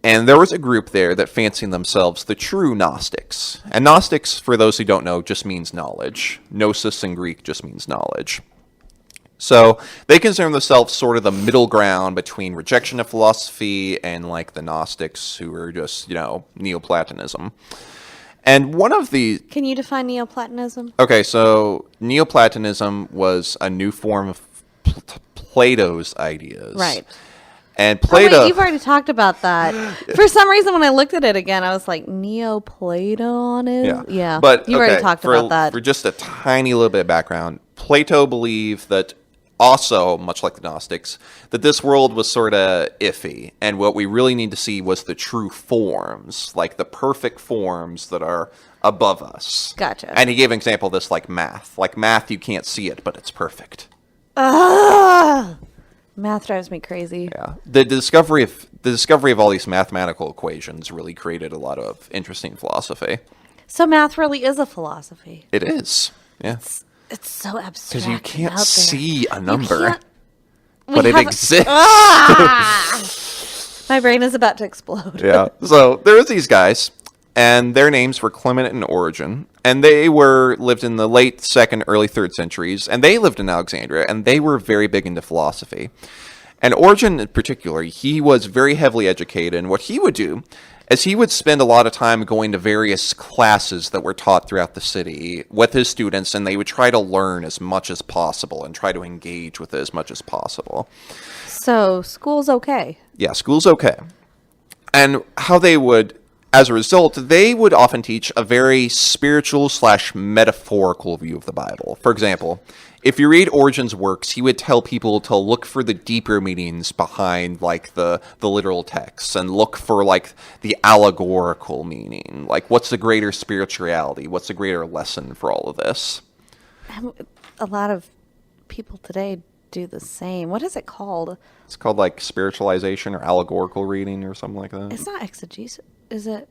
And there was a group there that fancied themselves the true Gnostics. And Gnostics, for those who don't know, just means knowledge. Gnosis in Greek just means knowledge. So they consider themselves sort of the middle ground between rejection of philosophy and the Gnostics who are just, Neoplatonism. And one of the... Can you define Neoplatonism? Okay, so Neoplatonism was a new form of Plato's ideas. Right. And Plato... Oh, wait, you've already talked about that. For some reason, when I looked at it again, I was like, Neo-Platonism? Yeah. But you already talked about that. For just a tiny little bit of background, Plato believed that also, much like the Gnostics, that this world was sort of iffy, and what we really need to see was the true forms, the perfect forms that are above us. Gotcha. And he gave an example of this math. Math, you can't see it, but it's perfect. Math drives me crazy. Yeah. The discovery of all these mathematical equations really created a lot of interesting philosophy. So math really is a philosophy. It is. Yeah. It's so abstract. Because you can't out there. see a number, can't- but it exists. My brain is about to explode. Yeah. So there's these guys, and their names were Clement and Origen, and they lived in the late 2nd, early 3rd centuries, and they lived in Alexandria, and they were very big into philosophy. And Origen in particular, he was very heavily educated, and what he would do is he would spend a lot of time going to various classes that were taught throughout the city with his students, and they would try to learn as much as possible and try to engage with it as much as possible. So school's okay. Yeah, school's okay. And how they would, as a result, they would often teach a very spiritual / metaphorical view of the Bible. For example, if you read Origen's works, he would tell people to look for the deeper meanings behind, like, the literal texts, and look for, like, the allegorical meaning. Like, what's the greater spirituality? What's the greater lesson for all of this? A lot of people today do the same. What is it called? It's called, like, spiritualization or allegorical reading or something like that. It's not exegesis, is it?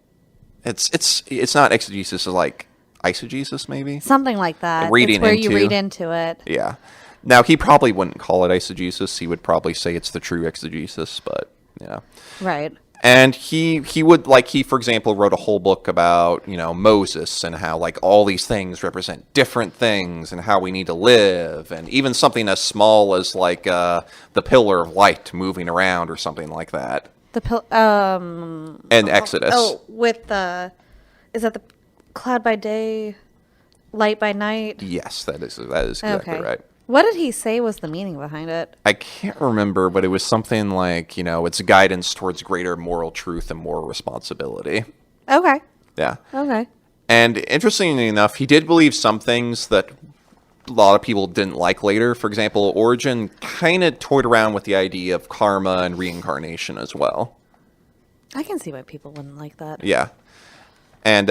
It's not exegesis, it's like eisegesis, maybe? Something like that. Reading it's where into, you read into it. Yeah. Now, he probably wouldn't call it eisegesis. He would probably say it's the true exegesis, but, yeah. Right. And he would, like, he, for example, wrote a whole book about, Moses and how, like, all these things represent different things and how we need to live. And even something as small as, like, the pillar of light moving around or something like that. And Exodus. Oh, with the, is that the cloud by day, light by night? Yes, that is exactly right. What did he say was the meaning behind it? I can't remember, but it was something like, it's guidance towards greater moral truth and moral responsibility. Okay. Yeah. Okay. And interestingly enough, he did believe some things that a lot of people didn't like later. For example, Origen kind of toyed around with the idea of karma and reincarnation as well. I can see why people wouldn't like that. Yeah. And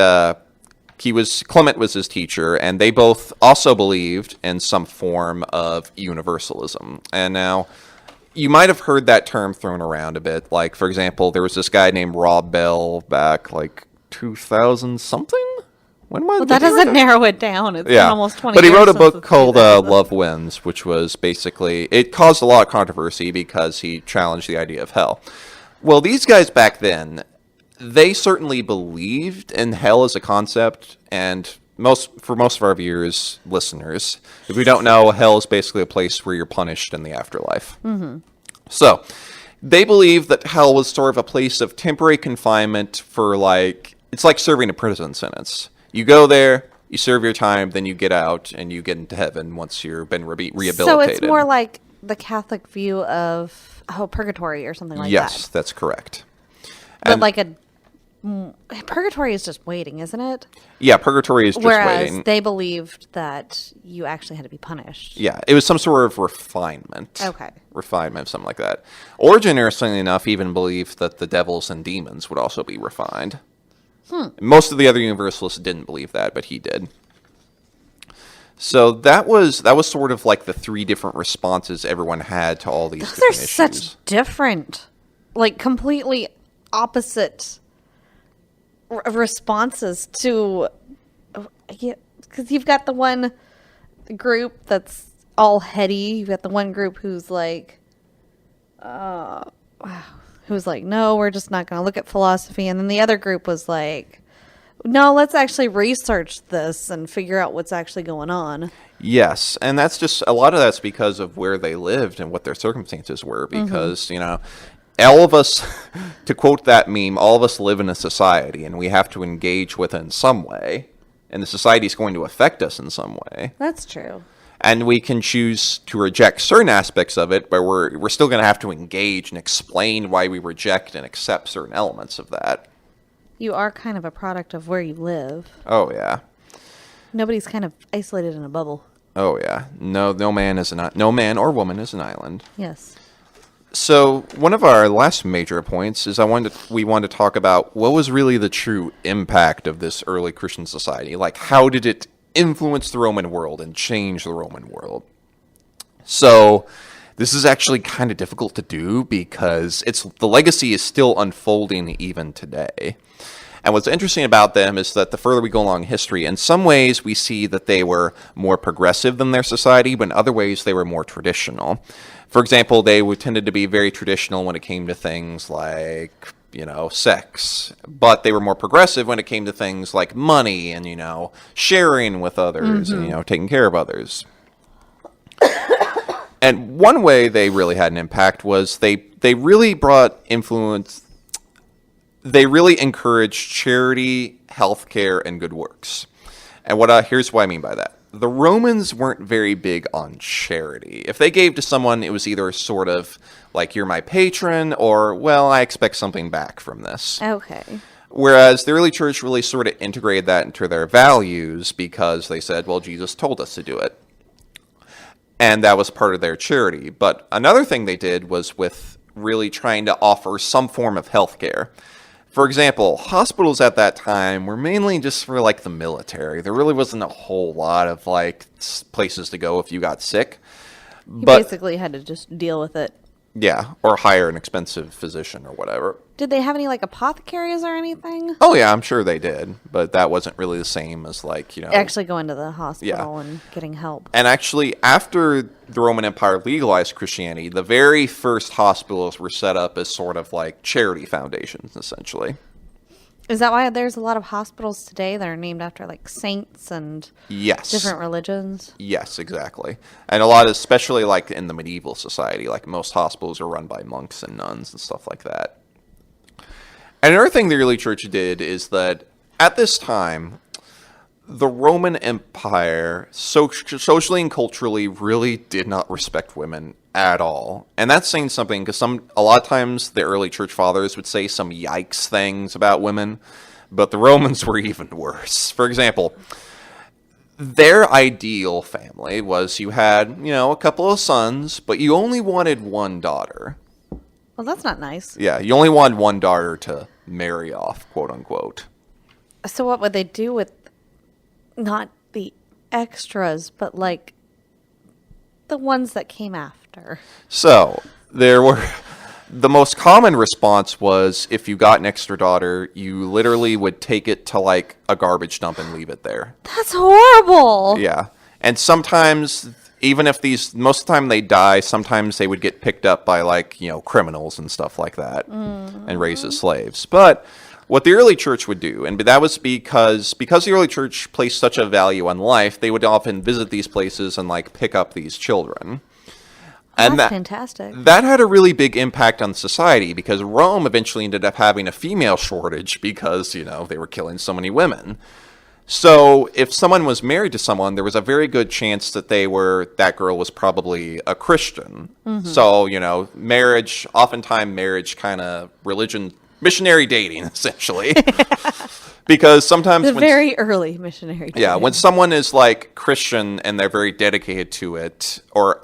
Clement was his teacher, and they both also believed in some form of universalism. And now, you might have heard that term thrown around a bit. Like, for example, there was this guy named Rob Bell back, like, 2000-something? When was Well, that doesn't narrow it down. It's been almost 20 But he years wrote a since book it's called 2000. Love Wins, which was basically, it caused a lot of controversy because he challenged the idea of hell. Well, these guys back then, they certainly believed in hell as a concept, and for most of our viewers, listeners, if we don't know, hell is basically a place where you're punished in the afterlife. Mm-hmm. So, they believed that hell was sort of a place of temporary confinement for, like, it's like serving a prison sentence. You go there, you serve your time, then you get out, and you get into heaven once you've been rehabilitated. So it's more like the Catholic view of purgatory or something like that. Yes, that's correct. But like purgatory is just waiting, isn't it? Yeah, purgatory is just Whereas waiting. they believed that you actually had to be punished. Yeah, it was some sort of refinement. Okay. Refinement, something like that. Origen, interestingly enough, even believed that the devils and demons would also be refined. Most of the other universalists didn't believe that, but he did. So that was sort of like the three different responses everyone had to all these Those are different issues. such different, like completely opposite responses to, because you've got the one group that's all heady. You've got the one group who's like, who's like, no, we're just not going to look at philosophy. And then the other group was like, no, let's actually research this and figure out what's actually going on. Yes, and that's just, a lot of that's because of where they lived and what their circumstances were, because, all of us, to quote that meme, all of us live in a society, and we have to engage with it in some way, and the society is going to affect us in some way. That's true. And we can choose to reject certain aspects of it, but we're still going to have to engage and explain why we reject and accept certain elements of that. You are kind of a product of where you live. Oh, yeah. Nobody's kind of isolated in a bubble. Oh, yeah. No man or woman is an island. Yes. So one of our last major points is we wanted to talk about what was really the true impact of this early Christian society. Like, how did it influence the Roman world and change the Roman world? So This is actually kind of difficult to do because the legacy is still unfolding even today. And what's interesting about them is that the further we go along in history, in some ways we see that they were more progressive than their society, but in other ways they were more traditional. For example, they tended to be very traditional when it came to things like, sex, but they were more progressive when it came to things like money and, sharing with others and, taking care of others. And one way they really had an impact was they really brought influence. They really encouraged charity, healthcare, and good works. And here's what I mean by that. The Romans weren't very big on charity. If they gave to someone, it was either sort of like, you're my patron, or, well, I expect something back from this. Okay. Whereas the early church really sort of integrated that into their values because they said, well, Jesus told us to do it. And that was part of their charity. But another thing they did was with really trying to offer some form of health care. For example, hospitals at that time were mainly just for like the military. There really wasn't a whole lot of like places to go if you got sick. You basically had to just deal with it. Yeah, or hire an expensive physician or whatever. Did they have any like apothecaries or anything? Oh yeah, I'm sure they did, but that wasn't really the same as like, actually going to the hospital and getting help. And actually, after the Roman Empire legalized Christianity, the very first hospitals were set up as sort of like charity foundations, essentially. Is that why there's a lot of hospitals today that are named after like saints and different religions? Yes, exactly. And a lot, especially like in the medieval society, like most hospitals are run by monks and nuns and stuff like that. And another thing the early church did is that at this time, the Roman Empire socially and culturally really did not respect women at all. And that's saying something because a lot of times the early church fathers would say some yikes things about women, but the Romans were even worse. For example, their ideal family was you had, a couple of sons, but you only wanted one daughter. Well, that's not nice. Yeah, you only wanted one daughter to marry off, quote unquote. So what would they do with not the extras, but like the ones that came after? So the most common response was if you got an extra daughter, you literally would take it to like a garbage dump and leave it there. That's horrible. Yeah. And sometimes, even if most of the time they die, sometimes they would get picked up by like, criminals and stuff like that and raised as slaves. But what the early church would do, and that was because the early church placed such a value on life, they would often visit these places and like pick up these children. And that's fantastic. That had a really big impact on society because Rome eventually ended up having a female shortage because, they were killing so many women. So if someone was married to someone, there was a very good chance that that girl was probably a Christian. Mm-hmm. So, oftentimes marriage kind of missionary dating, essentially. Because sometimes very early missionary dating. Yeah, when someone is like Christian and they're very dedicated to it, or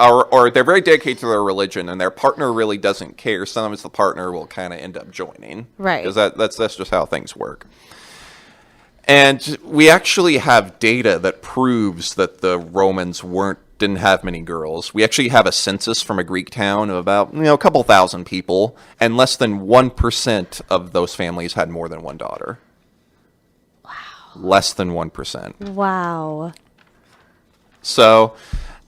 they're very dedicated to their religion and their partner really doesn't care, sometimes the partner will kind of end up joining. Right. Because that's just how things work. And we actually have data that proves that the Romans didn't have many girls. We actually have a census from a Greek town of about, a couple thousand people, and less than 1% of those families had more than one daughter. Wow. Less than 1%. Wow. So,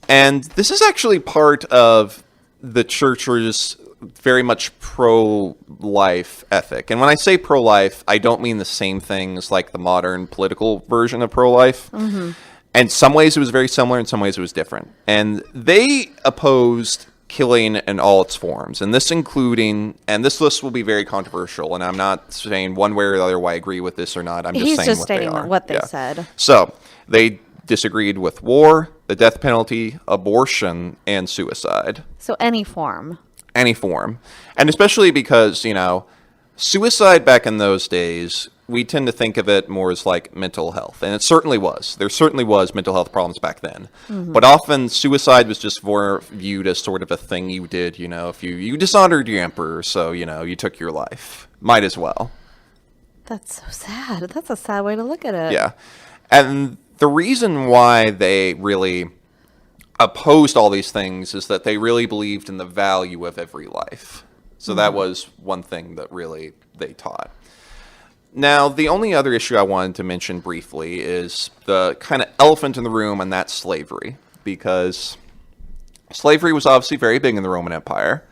and this is actually part of the church's very much pro-life ethic. And when I say pro-life, I don't mean the same things like the modern political version of pro-life. Mm-hmm. And in some ways it was very similar, in some ways it was different. And they opposed killing in all its forms. And this list will be very controversial, and I'm not saying one way or the other why I agree with this or not. I'm just saying what they are. What they said. So, they disagreed with war, the death penalty, abortion, and suicide. So any form. Any form. And especially because, suicide back in those days, we tend to think of it more as like mental health. And it certainly was. There certainly was mental health problems back then. Mm-hmm. But often suicide was just more viewed as sort of a thing you did, if you dishonored your emperor, so, you took your life. Might as well. That's so sad. That's a sad way to look at it. Yeah. And the reason why they really opposed all these things is that they really believed in the value of every life. So that was one thing that really they taught. Now, the only other issue I wanted to mention briefly is the kind of elephant in the room, and that's slavery. Because slavery was obviously very big in the Roman Empire.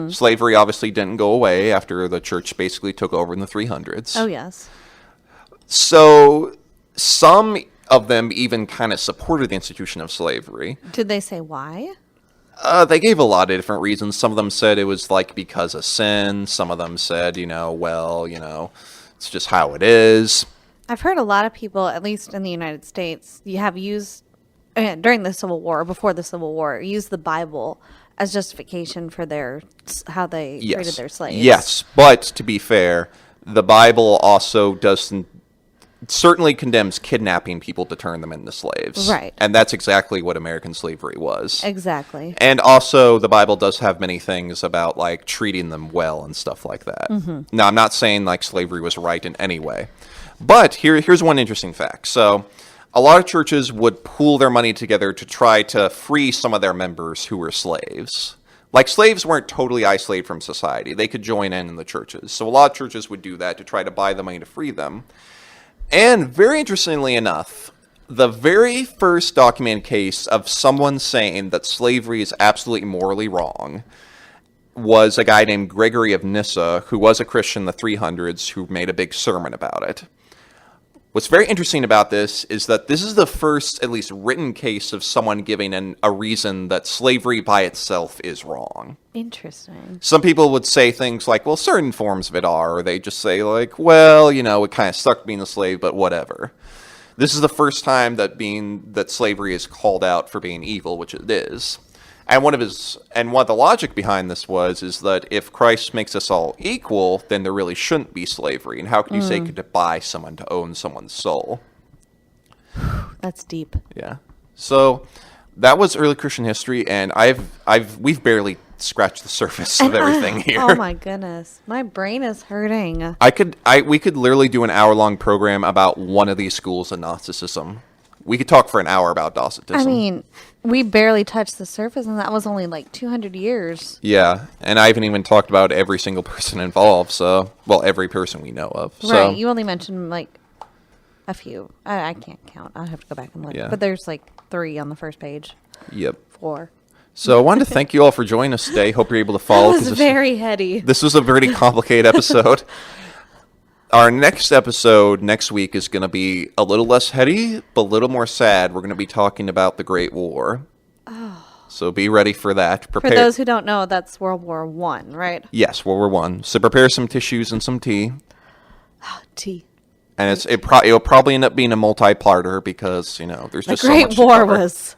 Slavery obviously didn't go away after the church basically took over in the 300s. Oh, yes. So some of them even kind of supported the institution of slavery. Did they say why? They gave a lot of different reasons. Some of them said it was like because of sin. Some of them said, it's just how it is. I've heard a lot of people, at least in the United States, you have used during the Civil War, or before the Civil War, used the Bible as justification for how they treated their slaves. Yes, but to be fair, the Bible also certainly condemns kidnapping people to turn them into slaves. Right. And that's exactly what American slavery was. Exactly. And also, the Bible does have many things about, like, treating them well and stuff like that. Now, I'm not saying, like, slavery was right in any way. But here's one interesting fact. So, a lot of churches would pool their money together to try to free some of their members who were slaves. Like, slaves weren't totally isolated from society. They could join in the churches. So, a lot of churches would do that to try to buy the money to free them. And very interestingly enough, the very first documented case of someone saying that slavery is absolutely morally wrong was a guy named Gregory of Nyssa, who was a Christian in the 300s, who made a big sermon about it. What's very interesting about this is that this is the first, at least written case of someone giving a reason that slavery by itself is wrong. Interesting. Some people would say things like, well, certain forms of it are, or they just say like, well, it kind of sucked being a slave, but whatever. This is the first time that slavery is called out for being evil, which it is. And one of the logic behind this is that if Christ makes us all equal, then there really shouldn't be slavery. And how can you say to buy someone to own someone's soul? That's deep. Yeah. So that was early Christian history, and we've barely scratched the surface of everything here. Oh my goodness, my brain is hurting. We could literally do an hour-long program about one of these schools of Gnosticism. We could talk for an hour about Docetism. I mean, we barely touched the surface, and that was only like 200 years. Yeah, and I haven't even talked about every single person involved, every person we know of. Right, you only mentioned like a few. I can't count. I'll have to go back and look. Yeah. But there's like 3 on the first page. Yep. 4. So I wanted to thank you all for joining us today. Hope you're able to follow. That was very heady. This was a very complicated episode. Our next episode next week is going to be a little less heady, but a little more sad. We're going to be talking about the Great War. Oh. So be ready for that. For those who don't know, that's World War I, right? Yes, World War I. So prepare some tissues and some tea. Tea. And it'll probably end up being a multi-parter because, there's just so much to The Great War cover. was...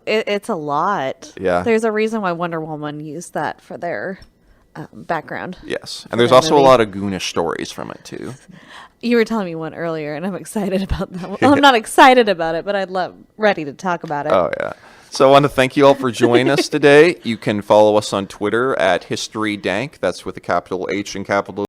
it's a lot. Yeah. There's a reason why Wonder Woman used that for their... background. Yes, and there's also a lot of Goonish stories from it too. You were telling me one earlier, and I'm excited about that one. Well, I'm not excited about it, but ready to talk about it. Oh yeah. So I want to thank you all for joining us today. You can follow us on Twitter at History Dank. That's with a capital H and capital